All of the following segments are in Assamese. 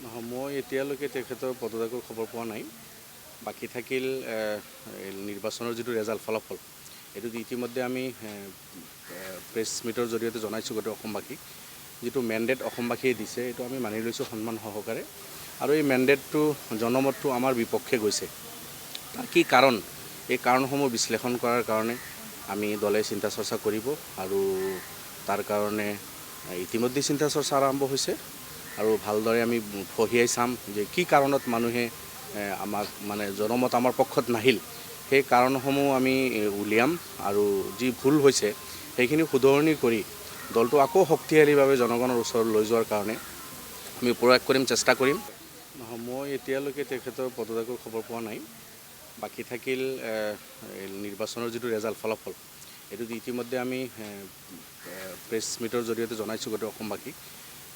নহয়, মই এতিয়ালৈকে তেখেতৰ পদত্যাগৰ খবৰ পোৱা নাই। বাকী থাকিল নিৰ্বাচনৰ যিটো ৰেজাল্ট ফলাফল, এইটো ইতিমধ্যে আমি প্ৰেছ মিটৰ জৰিয়তে জনাইছোঁ গোটেই অসমবাসীক। যিটো মেণ্ডেট অসমবাসীয়ে দিছে এইটো আমি মানি লৈছোঁ সন্মান সহকাৰে। আৰু এই মেণ্ডেটটো জনমতটো আমাৰ বিপক্ষে গৈছে। তাৰ কি কাৰণ, এই কাৰণসমূহ বিশ্লেষণ কৰাৰ কাৰণে আমি দলে চিন্তা চৰ্চা কৰিব আৰু তাৰ কাৰণে ইতিমধ্যে চিন্তা চৰ্চা আৰম্ভ হৈছে। আৰু ভালদৰে আমি ফহিয়াই চাম যে কি কাৰণত মানুহে আমাক জনমত আমাৰ পক্ষত নাহিল, সেই কাৰণসমূহ আমি উলিয়াম আৰু যি ভুল হৈছে সেইখিনি শুধৰণি কৰি দলটো আকৌ শক্তিশালীভাৱে জনগণৰ ওচৰত লৈ যোৱাৰ কাৰণে আমি প্ৰয়াস কৰিম, চেষ্টা কৰিম। নহয়, মই এতিয়ালৈকে তেখেতৰ পদত্যাগৰ খবৰ পোৱা নাই। বাকী থাকিল নিৰ্বাচনৰ যিটো ৰেজাল্ট ফলাফল, এইটো ইতিমধ্যে আমি প্ৰেছ মিটৰ জৰিয়তে জনাইছোঁ গোটেই অসমবাসীক।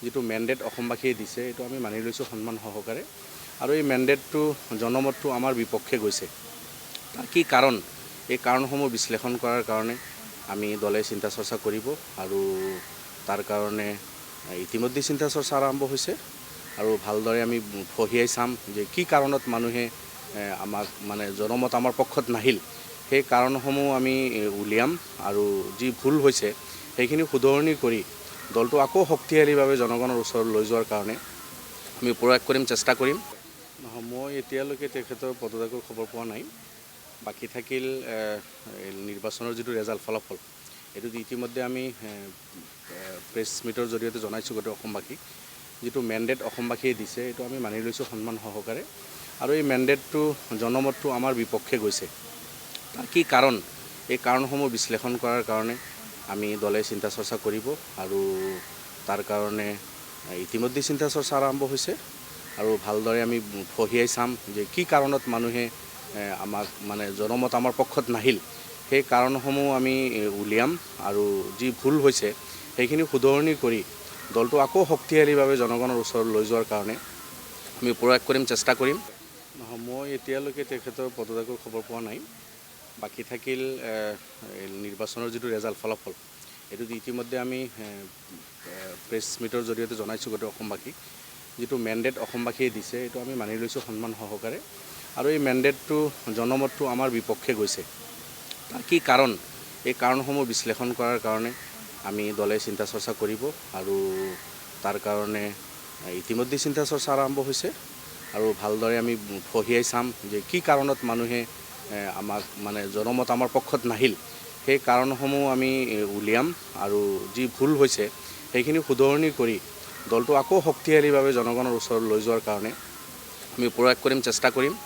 যিটো মেণ্ডেট অসমবাসীয়ে দিছে এইটো আমি মানি লৈছোঁ সন্মান সহকাৰে। আৰু এই মেণ্ডেটটো জনমতটো আমাৰ বিপক্ষে গৈছে। তাৰ কি কাৰণ, এই কাৰণসমূহ বিশ্লেষণ কৰাৰ কাৰণে আমি দলে চিন্তা চৰ্চা কৰিব আৰু তাৰ কাৰণে ইতিমধ্যে চিন্তা চৰ্চা আৰম্ভ হৈছে। আৰু ভালদৰে আমি ফহিয়াই চাম যে কি কাৰণত মানুহে আমাক জনমত আমাৰ পক্ষত নাহিল, সেই কাৰণসমূহ আমি উলিয়াম আৰু যি ভুল হৈছে সেইখিনি শুধৰণি কৰি দলটো আকৌ শক্তিশালীভাৱে জনগণৰ ওচৰত লৈ যোৱাৰ কাৰণে আমি প্ৰয়াস কৰিম, চেষ্টা কৰিম। নহয়, মই এতিয়ালৈকে তেখেতৰ পদত্যাগৰ খবৰ পোৱা নাই। বাকী থাকিল নিৰ্বাচনৰ যিটো ৰেজাল্ট ফলাফল, এইটো ইতিমধ্যে আমি প্ৰেছ মিটৰ জৰিয়তে জনাইছোঁ গোটেই অসমবাসীক। যিটো মেণ্ডেট অসমবাসীয়ে দিছে এইটো আমি মানি লৈছোঁ সন্মান সহকাৰে। আৰু এই মেণ্ডেটটো জনমতটো আমাৰ বিপক্ষে গৈছে। তাৰ কি কাৰণ, এই কাৰণসমূহ বিশ্লেষণ কৰাৰ কাৰণে আমি দলে চিন্তা চৰ্চা কৰিব আৰু তাৰ কাৰণে ইতিমধ্যে চিন্তা চৰ্চা আৰম্ভ হৈছে। আৰু ভালদৰে আমি ফহিয়াই চাম যে কি কাৰণত মানুহে আমাক জনমত আমাৰ পক্ষত নাহিল, সেই কাৰণসমূহ আমি উলিয়াম আৰু যি ভুল হৈছে সেইখিনি শুধৰণি কৰি দলটো আকৌ শক্তিশালীভাৱে জনগণৰ ওচৰত লৈ যোৱাৰ কাৰণে আমি প্ৰয়াস কৰিম, চেষ্টা কৰিম। নহয়, মই এতিয়ালৈকে তেখেতৰ পদত্যাগৰ খবৰ পোৱা নাই। বাকী থাকিল নিৰ্বাচনৰ যিটো ৰেজাল্ট ফলাফল, এইটো ইতিমধ্যে আমি প্ৰেছ মিটৰ জৰিয়তে জনাইছোঁ গোটেই অসমবাসীক। যিটো মেণ্ডেট অসমবাসীয়ে দিছে এইটো আমি মানি লৈছোঁ সন্মান সহকাৰে। আৰু এই মেণ্ডেটটো জনমতটো আমাৰ বিপক্ষে গৈছে। তাৰ কি কাৰণ, এই কাৰণসমূহ বিশ্লেষণ কৰাৰ কাৰণে আমি দলে চিন্তা চৰ্চা কৰিব আৰু তাৰ কাৰণে ইতিমধ্যে চিন্তা চৰ্চা আৰম্ভ হৈছে। আৰু ভালদৰে আমি ফহিয়াই চাম যে কি কাৰণত মানুহে আমাক জনমত আমাৰ পক্ষত নাহিল, সেই কাৰণসমূহ আমি উলিয়াম আৰু যি ভুল হৈছে সেইখিনি শুধৰণি কৰি দলটো আকৌ শক্তিশালীভাৱে জনগণৰ ওচৰত লৈ যোৱাৰ কাৰণে আমি প্ৰয়াস কৰিম, চেষ্টা কৰিম।